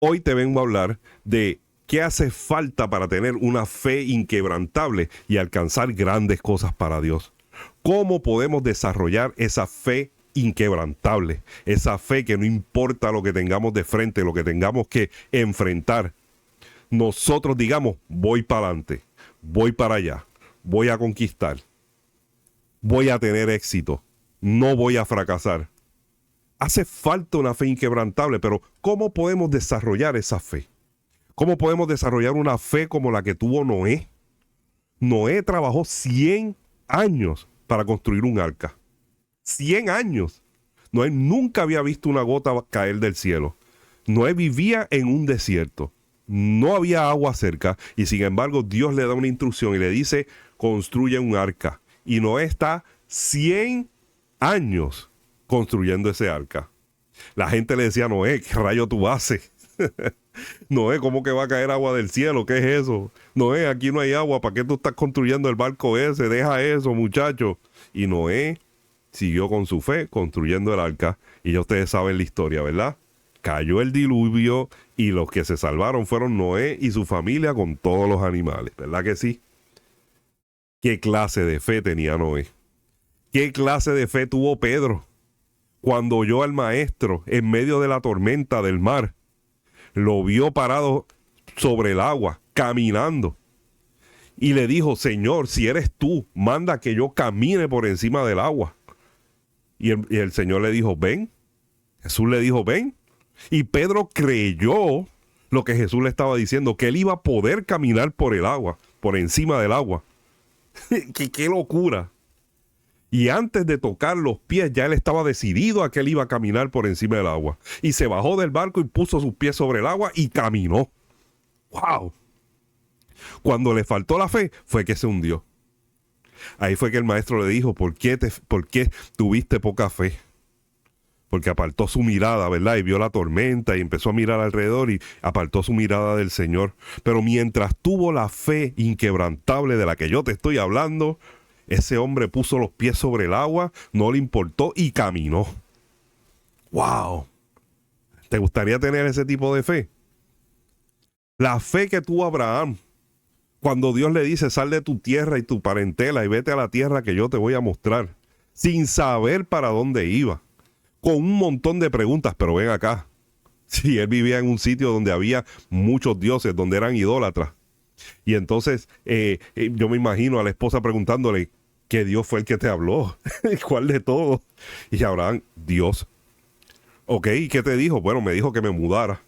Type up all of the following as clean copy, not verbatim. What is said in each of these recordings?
Hoy te vengo a hablar de qué hace falta para tener una fe inquebrantable y alcanzar grandes cosas para Dios. ¿Cómo podemos desarrollar esa fe inquebrantable? Esa fe que no importa lo que tengamos de frente, lo que tengamos que enfrentar. Nosotros digamos, voy para adelante, voy para allá, voy a conquistar, voy a tener éxito, no voy a fracasar. Hace falta una fe inquebrantable, pero ¿cómo podemos desarrollar esa fe? ¿Cómo podemos desarrollar una fe como la que tuvo Noé? Noé trabajó 100 años para construir un arca. 100 años. Noé nunca había visto una gota caer del cielo. Noé vivía en un desierto. No había agua cerca y sin embargo Dios le da una instrucción y le dice, construye un arca. Y Noé está 100 años construyendo ese arca. La gente le decía a Noé, ¿qué rayo tú haces? Noé, ¿cómo que va a caer agua del cielo? ¿Qué es eso? Noé, aquí no hay agua, ¿para qué tú estás construyendo el barco ese? Deja eso, muchacho. Y Noé siguió con su fe construyendo el arca. Y ya ustedes saben la historia, ¿verdad? Cayó el diluvio y los que se salvaron fueron Noé y su familia con todos los animales, ¿verdad que sí? ¿Qué clase de fe tenía Noé? ¿Qué clase de fe tuvo Pedro cuando oyó al maestro en medio de la tormenta del mar? Lo vio parado sobre el agua, caminando. Y le dijo, Señor, si eres tú, manda que yo camine por encima del agua. Y el Señor le dijo, ven. Jesús le dijo, ven. Y Pedro creyó lo que Jesús le estaba diciendo, que él iba a poder caminar por el agua, por encima del agua. ¡Qué locura! Y antes de tocar los pies, ya él estaba decidido a que él iba a caminar por encima del agua. Y se bajó del barco y puso sus pies sobre el agua y caminó. ¡Wow! Cuando le faltó la fe, fue que se hundió. Ahí fue que el maestro le dijo, ¿por qué tuviste poca fe? Porque apartó su mirada, ¿verdad? Y vio la tormenta y empezó a mirar alrededor y apartó su mirada del Señor. Pero mientras tuvo la fe inquebrantable de la que yo te estoy hablando, ese hombre puso los pies sobre el agua, no le importó y caminó. ¡Wow! ¿Te gustaría tener ese tipo de fe? La fe que tuvo Abraham cuando Dios le dice, sal de tu tierra y tu parentela y vete a la tierra que yo te voy a mostrar, sin saber para dónde iba, con un montón de preguntas, pero ven acá. Si él vivía en un sitio donde había muchos dioses, donde eran idólatras. Y entonces yo me imagino a la esposa preguntándole, ¿qué Dios fue el que te habló? ¿Cuál de todos? Y Abraham, Dios. Ok, ¿y qué te dijo? Bueno, me dijo que me mudara.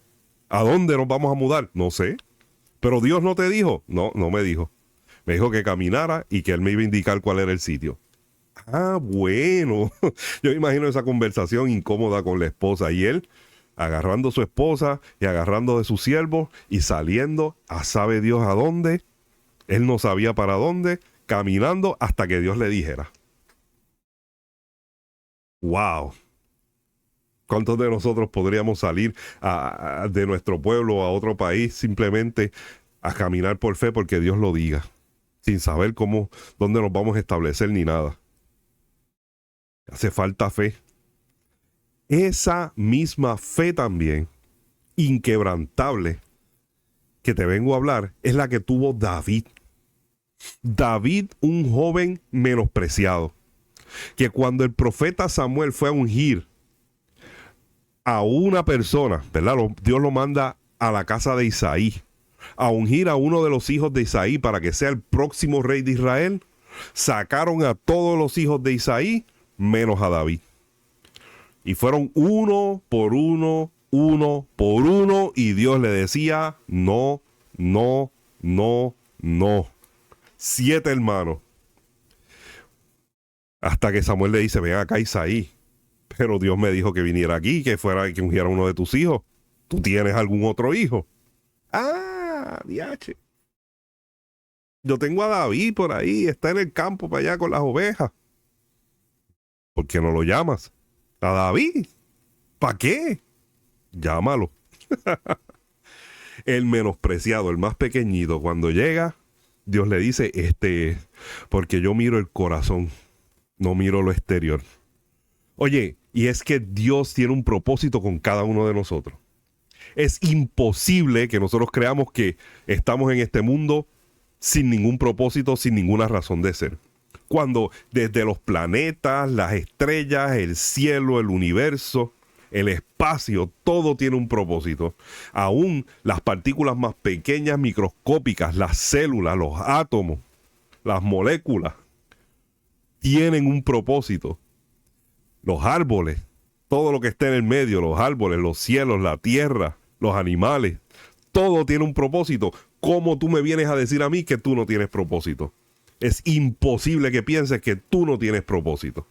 ¿A dónde nos vamos a mudar? No sé. ¿Pero Dios no te dijo? No, no me dijo. Me dijo que caminara y que él me iba a indicar cuál era el sitio. Ah, bueno. Yo imagino esa conversación incómoda con la esposa y él agarrando a su esposa y agarrando de sus siervos y saliendo a sabe Dios a dónde. Él no sabía para dónde, caminando hasta que Dios le dijera. ¡Wow! ¿Cuántos de nosotros podríamos salir de nuestro pueblo a otro país simplemente a caminar por fe porque Dios lo diga, sin saber dónde nos vamos a establecer ni nada? Hace falta fe. Esa misma fe también, inquebrantable, que te vengo a hablar, es la que tuvo David. David, un joven menospreciado, que cuando el profeta Samuel fue a ungir a una persona, ¿verdad? Dios lo manda a la casa de Isaí, a ungir a uno de los hijos de Isaí para que sea el próximo rey de Israel. Sacaron a todos los hijos de Isaí, menos a David. Y fueron uno por uno, y Dios le decía, no, no, no, no. 7 hermanos. Hasta que Samuel le dice, ven acá Isaí. Pero Dios me dijo que viniera aquí, que ungiera a uno de tus hijos. ¿Tú tienes algún otro hijo? Ah, diache. Yo tengo a David por ahí, está en el campo para allá con las ovejas. ¿Por qué no lo llamas? ¿A David? ¿Para qué? Llámalo. El menospreciado, el más pequeñito, cuando llega, Dios le dice, porque yo miro el corazón, no miro lo exterior. Oye, y es que Dios tiene un propósito con cada uno de nosotros. Es imposible que nosotros creamos que estamos en este mundo sin ningún propósito, sin ninguna razón de ser. Cuando desde los planetas, las estrellas, el cielo, el universo, el espacio, todo tiene un propósito. Aún las partículas más pequeñas, microscópicas, las células, los átomos, las moléculas, tienen un propósito. Los árboles, todo lo que está en el medio, los árboles, los cielos, la tierra, los animales, todo tiene un propósito. ¿Cómo tú me vienes a decir a mí que tú no tienes propósito? Es imposible que pienses que tú no tienes propósito.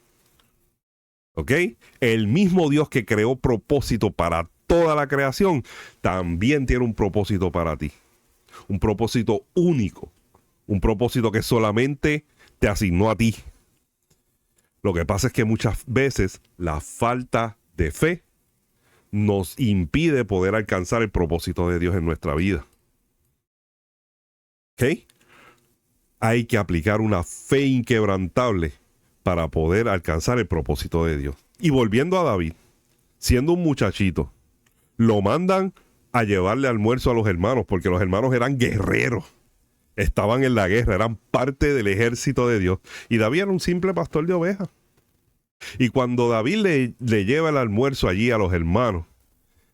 ¿Ok? El mismo Dios que creó propósito para toda la creación, también tiene un propósito para ti. Un propósito único. Un propósito que solamente te asignó a ti. Lo que pasa es que muchas veces la falta de fe nos impide poder alcanzar el propósito de Dios en nuestra vida. ¿Ok? Hay que aplicar una fe inquebrantable para poder alcanzar el propósito de Dios. Y volviendo a David, siendo un muchachito, lo mandan a llevarle almuerzo a los hermanos, porque los hermanos eran guerreros, estaban en la guerra, eran parte del ejército de Dios. Y David era un simple pastor de ovejas. Y cuando David le lleva el almuerzo allí a los hermanos,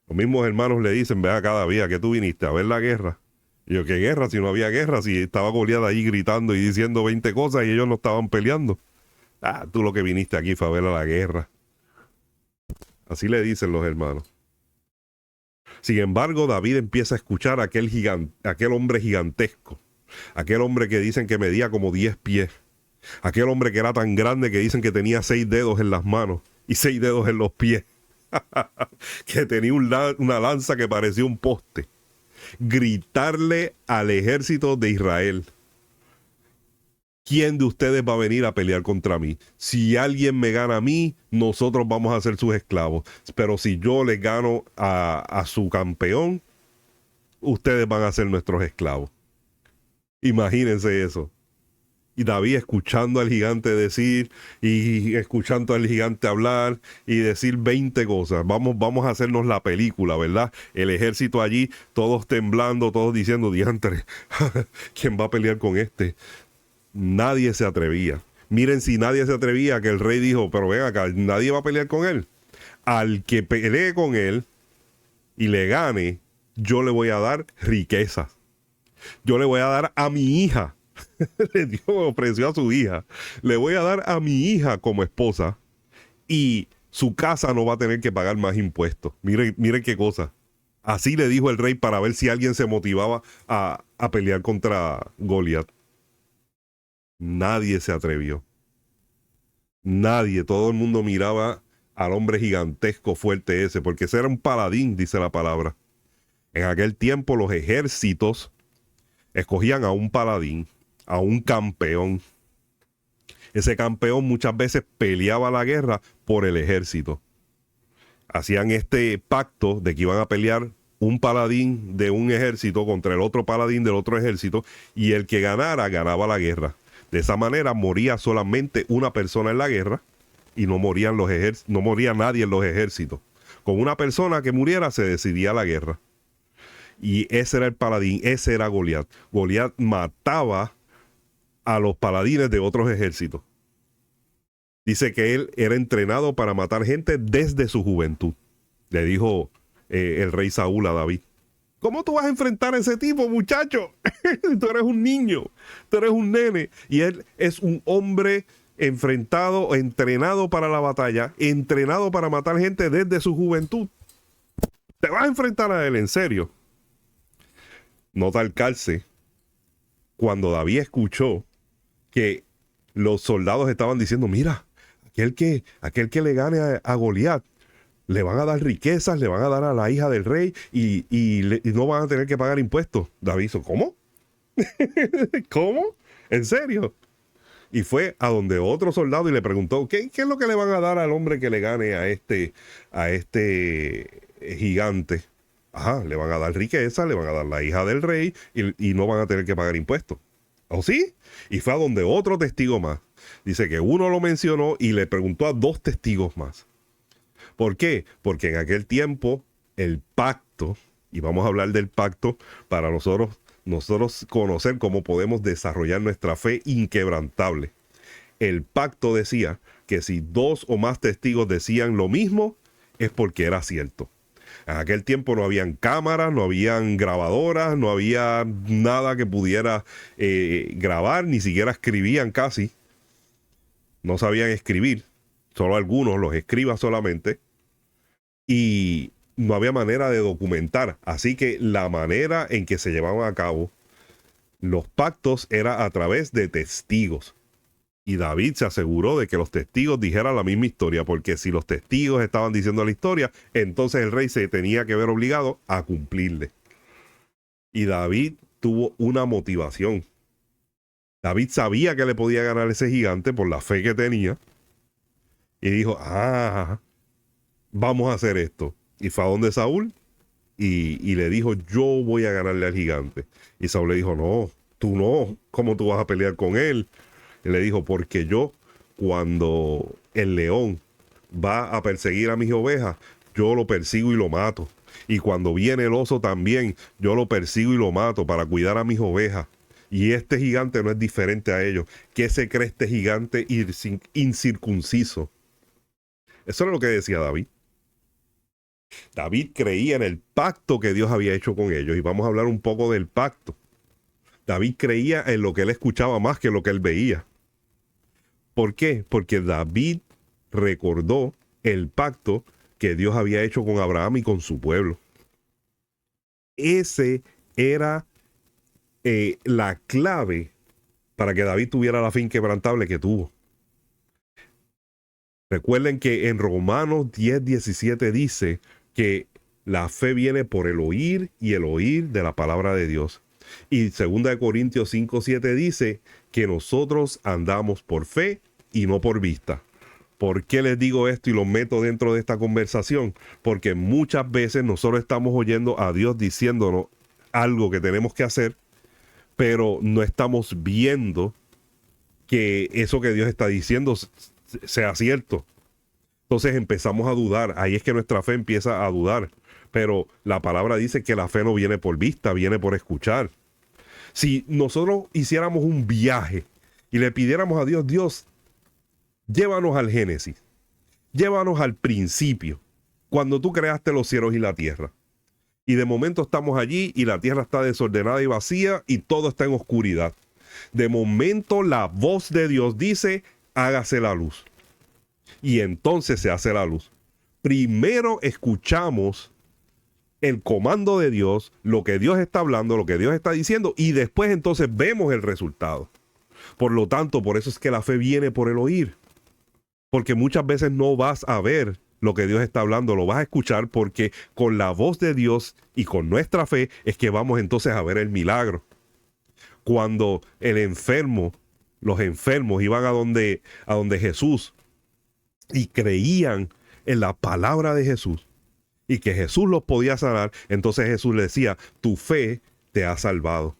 los mismos hermanos le dicen: ve acá, David, ¿a qué tú viniste? ¿A ver la guerra? Y yo: ¿qué guerra? Si no había guerra, si estaba Goliat ahí gritando y diciendo 20 cosas y ellos no estaban peleando. Ah, tú lo que viniste aquí fue a ver a la guerra. Así le dicen los hermanos. Sin embargo, David empieza a escuchar a aquel hombre gigantesco, aquel hombre que dicen que medía como 10 pies, aquel hombre que era tan grande que dicen que tenía 6 dedos en las manos y 6 dedos en los pies, que tenía una lanza que parecía un poste. Gritarle al ejército de Israel: ¿quién de ustedes va a venir a pelear contra mí? Si alguien me gana a mí, nosotros vamos a ser sus esclavos. Pero si yo les gano a su campeón, ustedes van a ser nuestros esclavos. Imagínense eso. Y David escuchando al gigante decir, y escuchando al gigante hablar, y decir 20 cosas. Vamos a hacernos la película, ¿verdad? El ejército allí, todos temblando, todos diciendo: diantre, ¿quién va a pelear con este? Nadie se atrevía. Miren, si nadie se atrevía, que el rey dijo: pero ven acá, nadie va a pelear con él. Al que pelee con él y le gane, yo le voy a dar riquezas. Yo le voy a dar a mi hija. Dios ofreció a su hija. Le voy a dar a mi hija como esposa y su casa no va a tener que pagar más impuestos. Miren qué cosa. Así le dijo el rey para ver si alguien se motivaba a pelear contra Goliat. Nadie se atrevió. Nadie. Todo el mundo miraba al hombre gigantesco fuerte ese, porque ese era un paladín, dice la palabra. En aquel tiempo los ejércitos escogían a un paladín, a un campeón. Ese campeón muchas veces peleaba la guerra por el ejército. Hacían este pacto de que iban a pelear un paladín de un ejército contra el otro paladín del otro ejército, y el que ganara, ganaba la guerra. De esa manera moría solamente una persona en la guerra y no moría nadie en los ejércitos. Con una persona que muriera se decidía la guerra. Y ese era el paladín, ese era Goliat. Goliat mataba a los paladines de otros ejércitos. Dice que él era entrenado para matar gente desde su juventud. Le dijo el rey Saúl a David: ¿cómo tú vas a enfrentar a ese tipo, muchacho? Tú eres un niño, tú eres un nene. Y él es un hombre enfrentado, entrenado para la batalla, entrenado para matar gente desde su juventud. Te vas a enfrentar a él, en serio. Nota el calce. Cuando David escuchó que los soldados estaban diciendo: mira, aquel que le gane a Goliat, le van a dar riquezas, le van a dar a la hija del rey y no van a tener que pagar impuestos. David dijo: ¿cómo? ¿Cómo? ¿En serio? Y fue a donde otro soldado y le preguntó: ¿qué es lo que le van a dar al hombre que le gane a este gigante? Ajá, le van a dar riqueza, le van a dar la hija del rey y no van a tener que pagar impuestos. ¿Oh, sí? Y fue a donde otro testigo más. Dice que uno lo mencionó y le preguntó a 2 testigos más. ¿Por qué? Porque en aquel tiempo el pacto Y vamos a hablar del pacto para nosotros conocer cómo podemos desarrollar nuestra fe inquebrantable. El pacto decía que si 2 o más testigos decían lo mismo, es porque era cierto. En aquel tiempo no habían cámaras, no habían grabadoras, no había nada que pudiera grabar, ni siquiera escribían casi. No sabían escribir, solo algunos, los escribas solamente. Y no había manera de documentar. Así que la manera en que se llevaban a cabo los pactos era a través de testigos. Y David se aseguró de que los testigos dijeran la misma historia, porque si los testigos estaban diciendo la historia, entonces el rey se tenía que ver obligado a cumplirle. Y David tuvo una motivación. David sabía que le podía ganar ese gigante por la fe que tenía. Y dijo, vamos a hacer esto. Y fue a donde Saúl y le dijo, yo voy a ganarle al gigante. Y Saúl le dijo, no, tú no. ¿Cómo tú vas a pelear con él? Y le dijo, porque yo, cuando el león va a perseguir a mis ovejas, yo lo persigo y lo mato. Y cuando viene el oso también, yo lo persigo y lo mato para cuidar a mis ovejas. Y este gigante no es diferente a ellos. ¿Qué se cree este gigante incircunciso? Eso era lo que decía David. David creía en el pacto que Dios había hecho con ellos. Y vamos a hablar un poco del pacto. David creía en lo que él escuchaba más que lo que él veía. ¿Por qué? Porque David recordó el pacto que Dios había hecho con Abraham y con su pueblo. Ese era la clave para que David tuviera la fe inquebrantable que tuvo. Recuerden que en Romanos 10:17 dice que la fe viene por el oír y el oír de la palabra de Dios. Y 2 Corintios 5:7 dice que nosotros andamos por fe y no por vista. ¿Por qué les digo esto y lo meto dentro de esta conversación? Porque muchas veces nosotros estamos oyendo a Dios diciéndonos algo que tenemos que hacer, pero no estamos viendo que eso que Dios está diciendo sea cierto. Entonces empezamos a dudar. Ahí es que nuestra fe empieza a dudar. Pero la palabra dice que la fe no viene por vista, viene por escuchar. Si nosotros hiciéramos un viaje y le pidiéramos a Dios, Dios, llévanos al Génesis, llévanos al principio, cuando tú creaste los cielos y la tierra. Y de momento estamos allí y la tierra está desordenada y vacía y todo está en oscuridad. De momento la voz de Dios dice, hágase la luz. Y entonces se hace la luz. Primero escuchamos el comando de Dios, lo que Dios está hablando, lo que Dios está diciendo, y después entonces vemos el resultado. Por lo tanto, por eso es que la fe viene por el oír. Porque muchas veces no vas a ver lo que Dios está hablando, lo vas a escuchar, porque con la voz de Dios y con nuestra fe es que vamos entonces a ver el milagro. Cuando los enfermos iban a donde Jesús y creían en la palabra de Jesús y que Jesús los podía sanar, entonces Jesús les decía, tu fe te ha salvado.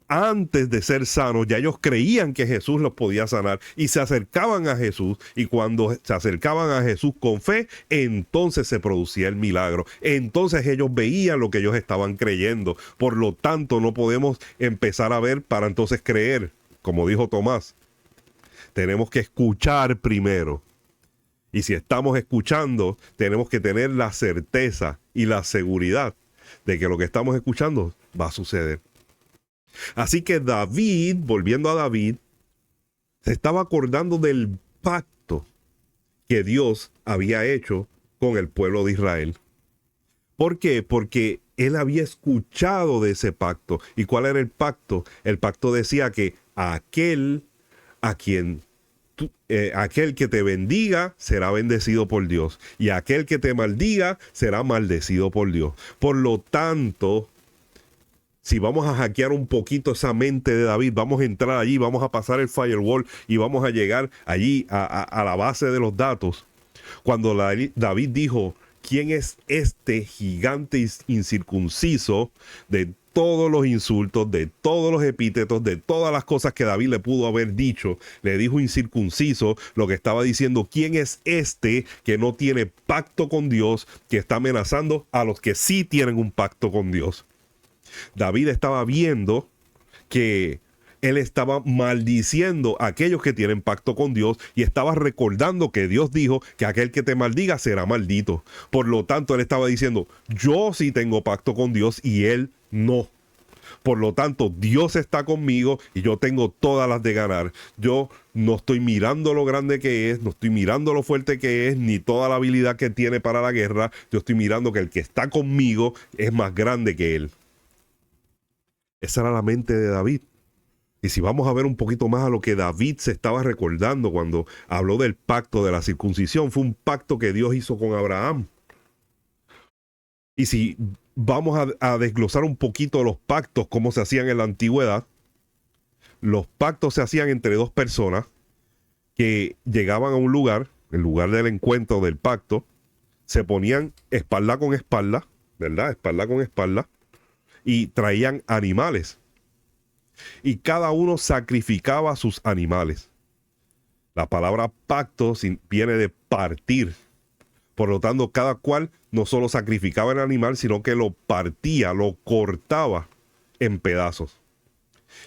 Antes de ser sanos, ya ellos creían que Jesús los podía sanar y se acercaban a Jesús, y cuando se acercaban a Jesús con fe, entonces se producía el milagro. Entonces ellos veían lo que ellos estaban creyendo. Por lo tanto, no podemos empezar a ver para entonces creer. Como dijo Tomás, tenemos que escuchar primero. Y si estamos escuchando, tenemos que tener la certeza y la seguridad de que lo que estamos escuchando va a suceder. Así que David, volviendo a David, se estaba acordando del pacto que Dios había hecho con el pueblo de Israel. ¿Por qué? Porque él había escuchado de ese pacto. ¿Y cuál era el pacto? El pacto decía que aquel que te bendiga será bendecido por Dios, y aquel que te maldiga será maldecido por Dios. Por lo tanto, si vamos a hackear un poquito esa mente de David, vamos a entrar allí, vamos a pasar el firewall y vamos a llegar allí a la base de los datos. Cuando David dijo, ¿quién es este gigante incircunciso de todos los insultos, de todos los epítetos, de todas las cosas que David le pudo haber dicho. Le dijo incircunciso, lo que estaba diciendo, ¿quién es este que no tiene pacto con Dios, que está amenazando a los que sí tienen un pacto con Dios? David estaba viendo que él estaba maldiciendo a aquellos que tienen pacto con Dios y estaba recordando que Dios dijo que aquel que te maldiga será maldito. Por lo tanto, él estaba diciendo, yo sí tengo pacto con Dios y él no. Por lo tanto, Dios está conmigo y yo tengo todas las de ganar. Yo no estoy mirando lo grande que es, no estoy mirando lo fuerte que es, ni toda la habilidad que tiene para la guerra. Yo estoy mirando que el que está conmigo es más grande que él. Esa era la mente de David. Y si vamos a ver un poquito más a lo que David se estaba recordando cuando habló del pacto de la circuncisión, fue un pacto que Dios hizo con Abraham. Y si vamos a desglosar un poquito los pactos, cómo se hacían en la antigüedad, los pactos se hacían entre dos personas que llegaban a un lugar, el lugar del encuentro del pacto, se ponían espalda con espalda, ¿verdad? Espalda con espalda, y traían animales. Y cada uno sacrificaba sus animales. La palabra pacto viene de partir. Por lo tanto, cada cual no solo sacrificaba el animal, sino que lo partía, lo cortaba en pedazos.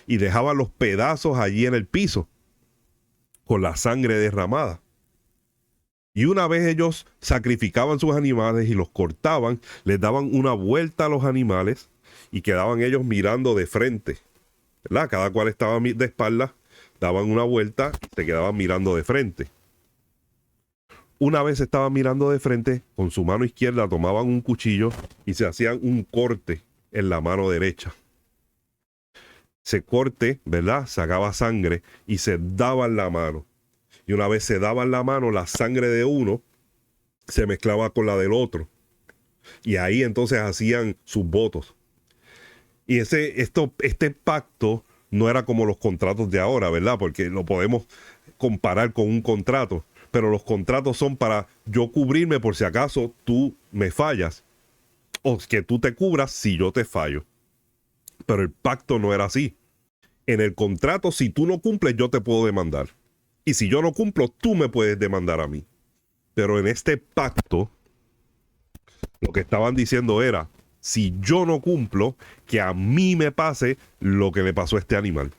Y dejaba los pedazos allí en el piso, con la sangre derramada. Y una vez ellos sacrificaban sus animales y los cortaban, les daban una vuelta a los animales y quedaban ellos mirando de frente, ¿verdad? Cada cual estaba de espaldas, daban una vuelta y se quedaban mirando de frente. Una vez estaban mirando de frente, con su mano izquierda tomaban un cuchillo y se hacían un corte en la mano derecha. Ese corte, ¿verdad? Sacaba sangre y se daban la mano. Y una vez se daban la mano, la sangre de uno se mezclaba con la del otro. Y ahí entonces hacían sus votos. Y este pacto no era como los contratos de ahora, ¿verdad? Porque lo podemos comparar con un contrato. Pero los contratos son para yo cubrirme por si acaso tú me fallas. O que tú te cubras si yo te fallo. Pero el pacto no era así. En el contrato, si tú no cumples, yo te puedo demandar. Y si yo no cumplo, tú me puedes demandar a mí. Pero en este pacto, lo que estaban diciendo era, si yo no cumplo, que a mí me pase lo que le pasó a este animal.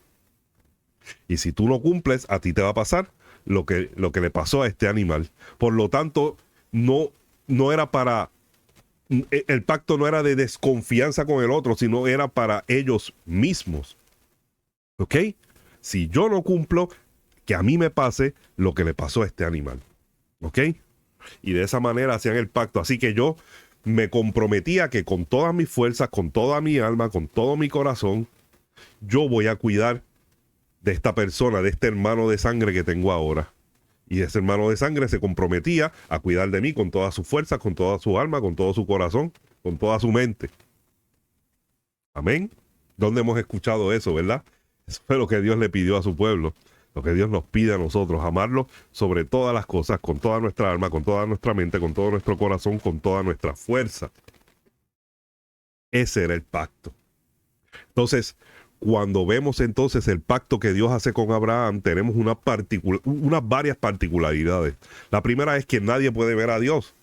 Y si tú no cumples, a ti te va a pasar lo que le pasó a este animal. Por lo tanto, no era para... El pacto no era de desconfianza con el otro, sino era para ellos mismos. ¿Ok? Si yo no cumplo, que a mí me pase lo que le pasó a este animal. ¿Ok? Y de esa manera hacían el pacto. Así que yo me comprometía que con todas mis fuerzas, con toda mi alma, con todo mi corazón, yo voy a cuidar de esta persona, de este hermano de sangre que tengo ahora. Y ese hermano de sangre se comprometía a cuidar de mí con todas sus fuerzas, con toda su alma, con todo su corazón, con toda su mente. Amén. ¿Dónde hemos escuchado eso, verdad? Eso fue lo que Dios le pidió a su pueblo. Lo que Dios nos pide a nosotros, amarlo sobre todas las cosas, con toda nuestra alma, con toda nuestra mente, con todo nuestro corazón, con toda nuestra fuerza. Ese era el pacto. Entonces, cuando vemos entonces el pacto que Dios hace con Abraham, tenemos unas varias particularidades. La primera es que nadie puede ver a Dios.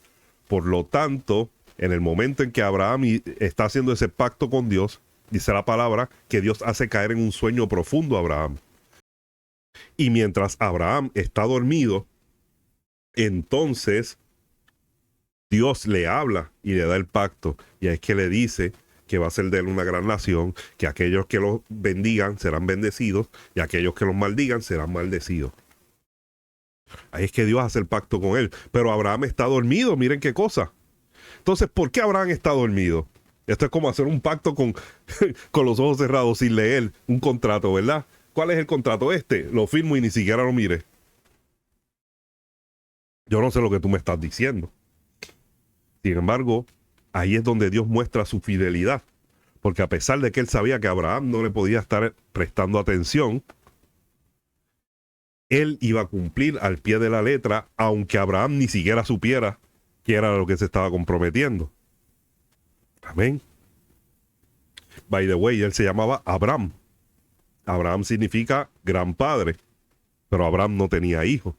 Por lo tanto, en el momento en que Abraham está haciendo ese pacto con Dios, dice la palabra que Dios hace caer en un sueño profundo a Abraham. Y mientras Abraham está dormido, entonces Dios le habla y le da el pacto. Y es que le dice que va a ser de él una gran nación, que aquellos que los bendigan serán bendecidos y aquellos que los maldigan serán maldecidos. Ahí es que Dios hace el pacto con él. Pero Abraham está dormido, miren qué cosa. Entonces, ¿por qué Abraham está dormido? Esto es como hacer un pacto con los ojos cerrados sin leer un contrato, ¿verdad? ¿Cuál es el contrato? Lo firmo y ni siquiera lo mire. Yo no sé lo que tú me estás diciendo. Sin embargo, ahí es donde Dios muestra su fidelidad. Porque a pesar de que él sabía que Abraham no le podía estar prestando atención, él iba a cumplir al pie de la letra, aunque Abraham ni siquiera supiera qué era lo que se estaba comprometiendo. Amén. By the way, él se llamaba Abraham. Abraham significa gran padre, pero Abraham no tenía hijos.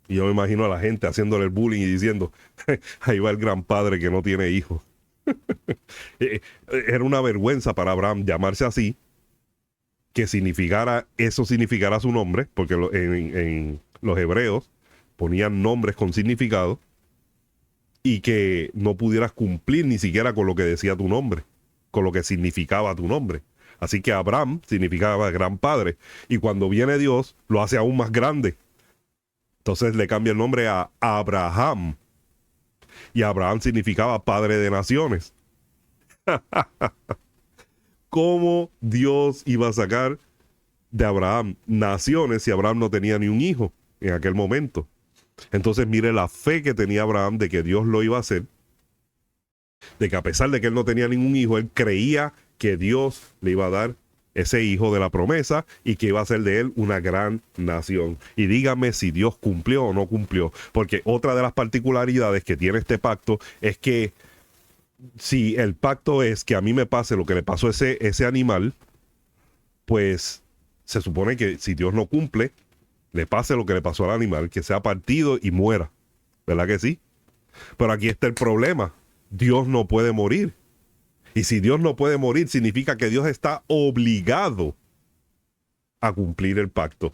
Y yo me imagino a la gente haciéndole el bullying y diciendo, ahí va el gran padre que no tiene hijos. Era una vergüenza para Abraham llamarse así, que eso significara su nombre, porque en los hebreos ponían nombres con significado, y que no pudieras cumplir ni siquiera con lo que decía tu nombre, con lo que significaba tu nombre. Así que Abraham significaba gran padre, y cuando viene Dios lo hace aún más grande. Entonces le cambia el nombre a Abraham, y Abraham significaba padre de naciones. ¿Cómo Dios iba a sacar de Abraham naciones si Abraham no tenía ni un hijo en aquel momento? Entonces mire la fe que tenía Abraham de que Dios lo iba a hacer, de que a pesar de que él no tenía ningún hijo, él creía que Dios le iba a dar ese hijo de la promesa y que iba a ser de él una gran nación. Y dígame si Dios cumplió o no cumplió, porque otra de las particularidades que tiene este pacto es que si el pacto es que a mí me pase lo que le pasó a ese animal, pues se supone que si Dios no cumple, le pase lo que le pasó al animal, que sea partido y muera. ¿Verdad que sí? Pero aquí está el problema. Dios no puede morir. Y si Dios no puede morir, significa que Dios está obligado a cumplir el pacto.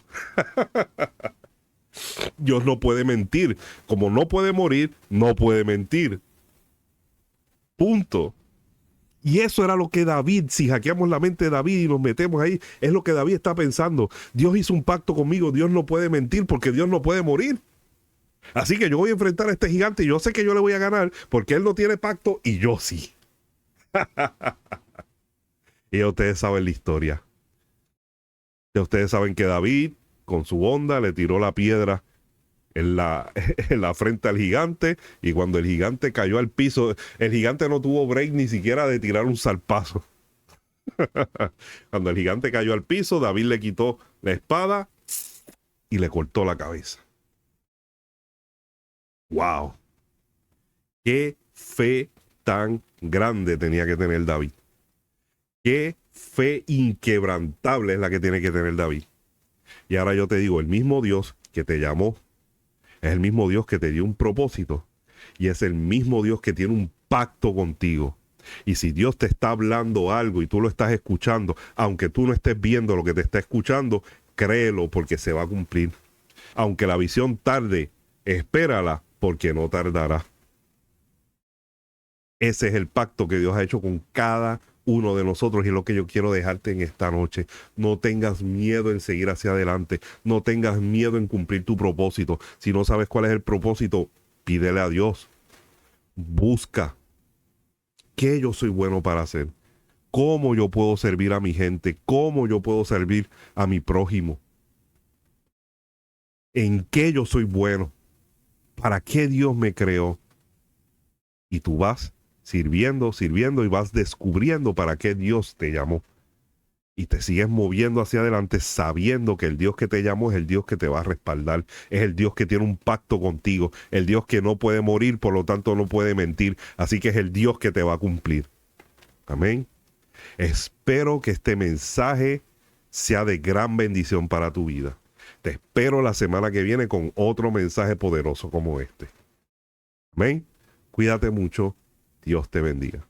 Dios no puede mentir. Como no puede morir, no puede mentir. Punto. Y eso era lo que David, si hackeamos la mente de David y nos metemos ahí, es lo que David está pensando. Dios hizo un pacto conmigo, Dios no puede mentir porque Dios no puede morir. Así que yo voy a enfrentar a este gigante y yo sé que yo le voy a ganar porque él no tiene pacto y yo sí. Y ustedes saben la historia. Y ustedes saben que David, con su onda, le tiró la piedra en la frente al gigante, y cuando el gigante cayó al piso, el gigante no tuvo break ni siquiera de tirar un zarpazo. Cuando el gigante cayó al piso, David le quitó la espada y le cortó la cabeza. ¡Wow! ¡Qué fe tan grande tenía que tener David! ¡Qué fe inquebrantable es la que tiene que tener David! Y ahora yo te digo, el mismo Dios que te llamó es el mismo Dios que te dio un propósito, y es el mismo Dios que tiene un pacto contigo. Y si Dios te está hablando algo y tú lo estás escuchando, aunque tú no estés viendo lo que te está escuchando, créelo porque se va a cumplir. Aunque la visión tarde, espérala porque no tardará. Ese es el pacto que Dios ha hecho con cada uno de nosotros, y es lo que yo quiero dejarte en esta noche. No tengas miedo en seguir hacia adelante. No tengas miedo en cumplir tu propósito. Si no sabes cuál es el propósito, pídele a Dios. Busca qué yo soy bueno para hacer. Cómo yo puedo servir a mi gente. Cómo yo puedo servir a mi prójimo. En qué yo soy bueno. ¿Para qué Dios me creó? Y tú vas sirviendo y vas descubriendo para qué Dios te llamó. Y te sigues moviendo hacia adelante sabiendo que el Dios que te llamó es el Dios que te va a respaldar. Es el Dios que tiene un pacto contigo. El Dios que no puede morir, por lo tanto no puede mentir. Así que es el Dios que te va a cumplir. Amén. Espero que este mensaje sea de gran bendición para tu vida. Te espero la semana que viene con otro mensaje poderoso como este. Amén. Cuídate mucho. Dios te bendiga.